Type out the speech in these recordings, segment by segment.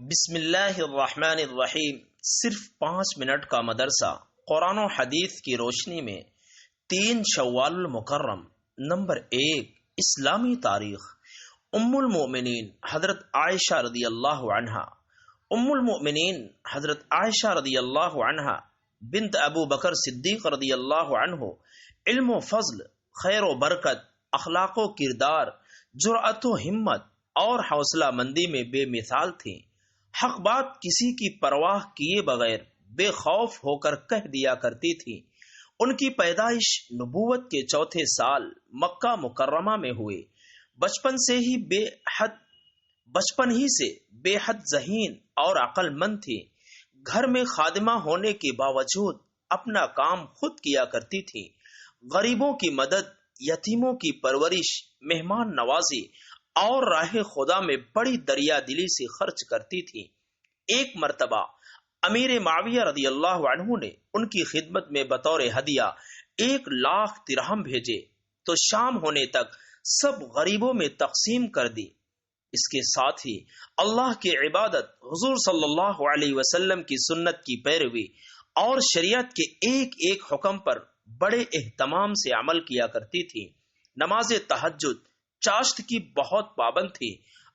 بسم اللہ الرحمن الرحیم۔ صرف 5 منٹ کا مدرسہ قرآن و حدیث کی روشنی میں 3 شوال المکرم۔ نمبر 1، اسلامی تاریخ۔ ام المؤمنین حضرت عائشہ رضی اللہ عنہا۔ ام المؤمنین حضرت عائشہ رضی اللہ عنہا بنت ابو بکر صدیق رضی اللہ عنہ علم و فضل، خیر و برکت، اخلاق و کردار، جرأت و ہمت اور حوصلہ مندی میں بے مثال تھیں۔ حق بات کسی کی پرواہ کیے بغیر بے خوف ہو کر کہہ دیا کرتی تھی۔ ان کی پیدائش نبوت کے 4تھے سال مکہ مکرمہ میں ہوئے۔ بچپن ہی سے بے حد ذہین اور عقل مند تھی۔ گھر میں خادمہ ہونے کے باوجود اپنا کام خود کیا کرتی تھی۔ غریبوں کی مدد، یتیموں کی پرورش، مہمان نوازی اور راہ خدا میں بڑی دریا دلی سے خرچ کرتی تھی۔ ایک مرتبہ امیر معاویہ رضی اللہ عنہ نے ان کی خدمت میں بطور ہدیہ 1,00,000 درہم بھیجے تو شام ہونے تک سب غریبوں میں تقسیم کر دی۔ اس کے ساتھ ہی اللہ کی عبادت، حضور صلی اللہ علیہ وسلم کی سنت کی پیروی اور شریعت کے ایک ایک حکم پر بڑے اہتمام سے عمل کیا کرتی تھی۔ نماز تہجد، چاشت کی بہت پابند تھی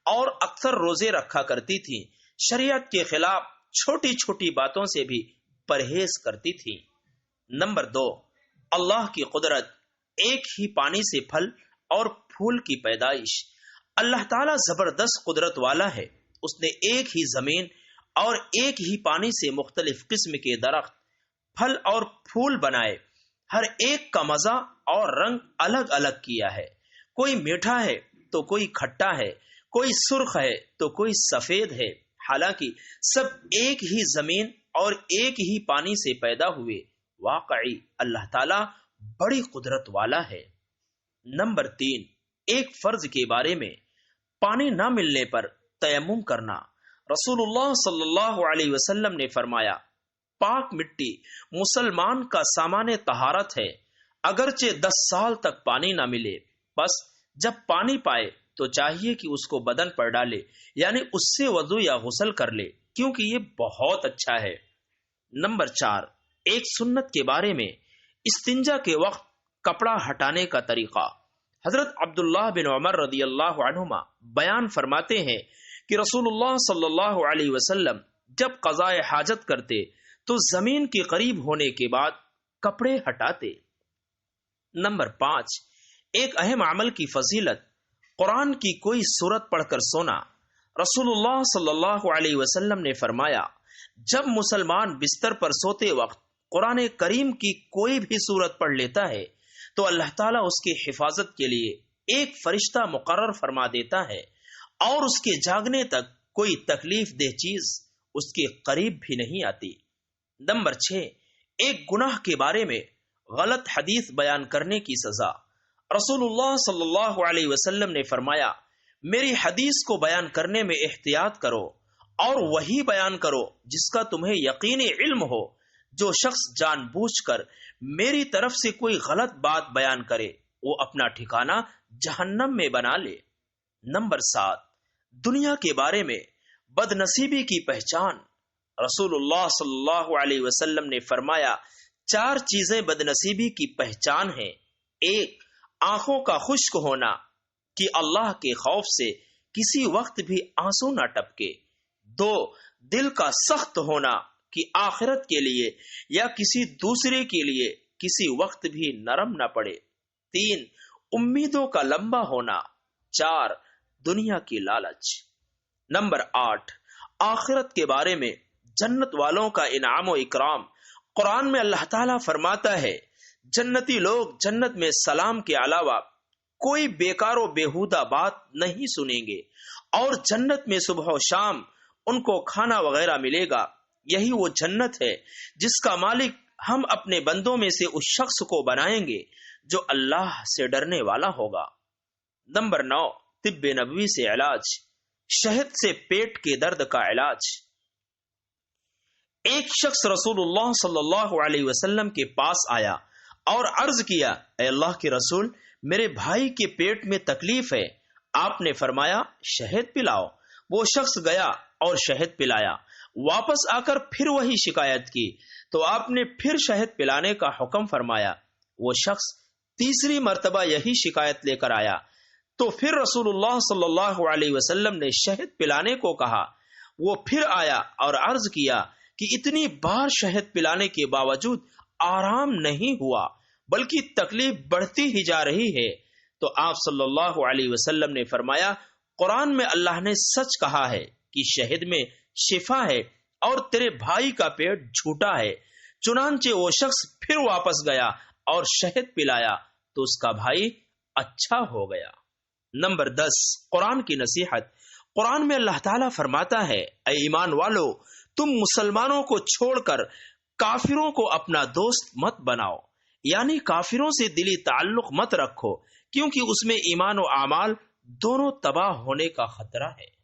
اور اکثر روزے رکھا کرتی تھی۔ شریعت کے خلاف چھوٹی چھوٹی باتوں سے بھی پرہیز کرتی تھی۔ نمبر 2، اللہ کی قدرت، ایک ہی پانی سے پھل اور پھول کی پیدائش۔ اللہ تعالیٰ زبردست قدرت والا ہے۔ اس نے ایک ہی زمین اور ایک ہی پانی سے مختلف قسم کے درخت، پھل اور پھول بنائے۔ ہر ایک کا مزہ اور رنگ الگ الگ کیا ہے۔ کوئی میٹھا ہے تو کوئی کھٹا ہے، کوئی سرخ ہے تو کوئی سفید ہے۔ حالانکہ سب ایک ہی زمین اور ایک ہی پانی سے پیدا ہوئے۔ واقعی اللہ تعالیٰ بڑی قدرت والا ہے۔ نمبر 3، ایک فرض کے بارے میں، پانی نہ ملنے پر تیمم کرنا۔ رسول اللہ صلی اللہ علیہ وسلم نے فرمایا، پاک مٹی مسلمان کا سامان طہارت ہے، اگرچہ 10 سال تک پانی نہ ملے۔ بس جب پانی پائے تو چاہیے کہ اس کو بدن پر ڈالے، یعنی اس سے وضو یا غسل کر لے، کیونکہ یہ بہت اچھا ہے۔ نمبر 4، ایک سنت کے بارے میں، استنجا کے وقت کپڑا ہٹانے کا طریقہ۔ حضرت عبداللہ بن عمر رضی اللہ عنہما بیان فرماتے ہیں کہ رسول اللہ صلی اللہ علیہ وسلم جب قضاء حاجت کرتے تو زمین کے قریب ہونے کے بعد کپڑے ہٹاتے۔ نمبر 5، ایک اہم عمل کی فضیلت، قرآن کی کوئی سورت پڑھ کر سونا۔ رسول اللہ صلی اللہ علیہ وسلم نے فرمایا، جب مسلمان بستر پر سوتے وقت قرآن کریم کی کوئی بھی سورت پڑھ لیتا ہے تو اللہ تعالیٰ اس کی حفاظت کے لیے ایک فرشتہ مقرر فرما دیتا ہے اور اس کے جاگنے تک کوئی تکلیف دہ چیز اس کے قریب بھی نہیں آتی۔ نمبر 6، ایک گناہ کے بارے میں غلط حدیث بیان کرنے کی سزا۔ رسول اللہ صلی اللہ علیہ وسلم نے فرمایا، میری حدیث کو بیان کرنے میں احتیاط کرو اور وہی بیان کرو جس کا تمہیں یقینی علم ہو۔ جو شخص جان بوجھ کر میری طرف سے کوئی غلط بات بیان کرے وہ اپنا ٹھکانہ جہنم میں بنا لے۔ نمبر 7، دنیا کے بارے میں بد نصیبی کی پہچان۔ رسول اللہ صلی اللہ علیہ وسلم نے فرمایا، 4 چیزیں بد نصیبی کی پہچان ہیں۔ 1، آنکھوں کا خشک ہونا کہ اللہ کے خوف سے کسی وقت بھی آنسو نہ ٹپکے۔ 2، دل کا سخت ہونا کہ آخرت کے لیے یا کسی دوسرے کے لیے کسی وقت بھی نرم نہ پڑے۔ 3، امیدوں کا لمبا ہونا۔ 4، دنیا کی لالچ۔ نمبر 8، آخرت کے بارے میں جنت والوں کا انعام و اکرام۔ قرآن میں اللہ تعالیٰ فرماتا ہے، جنتی لوگ جنت میں سلام کے علاوہ کوئی بیکار و بیہودہ بات نہیں سنیں گے اور جنت میں صبح و شام ان کو کھانا وغیرہ ملے گا۔ یہی وہ جنت ہے جس کا مالک ہم اپنے بندوں میں سے اس شخص کو بنائیں گے جو اللہ سے ڈرنے والا ہوگا۔ نمبر 9، طب نبوی سے علاج۔ شہد سے پیٹ کے درد کا علاج۔ ایک شخص رسول اللہ صلی اللہ علیہ وسلم کے پاس آیا اور عرض کیا، اے اللہ کے رسول، میرے بھائی کے پیٹ میں تکلیف ہے۔ آپ نے فرمایا، شہد پلاؤ۔ وہ شخص گیا اور شہد پلایا، واپس آ کر پھر وہی شکایت کی تو آپ نے پھر شہد پلانے کا حکم فرمایا۔ وہ شخص تیسری مرتبہ یہی شکایت لے کر آیا تو پھر رسول اللہ صلی اللہ علیہ وسلم نے شہد پلانے کو کہا۔ وہ پھر آیا اور عرض کیا کہ اتنی بار شہد پلانے کے باوجود آرام نہیں ہوا بلکہ تکلیف بڑھتی ہی جا رہی ہے۔ تو آپ صلی اللہ علیہ وسلم نے فرمایا، قرآن میں اللہ نے سچ کہا ہے کہ شہد میں شفا ہے اور تیرے بھائی کا پیٹ جھوٹا ہے۔ چنانچہ وہ شخص پھر واپس گیا اور شہد پلایا تو اس کا بھائی اچھا ہو گیا۔ نمبر 10، قرآن کی نصیحت۔ قرآن میں اللہ تعالیٰ فرماتا ہے، اے ایمان والو، تم مسلمانوں کو چھوڑ کر کافروں کو اپنا دوست مت بناؤ، یعنی کافروں سے دلی تعلق مت رکھو، کیونکہ اس میں ایمان و اعمال دونوں تباہ ہونے کا خطرہ ہے۔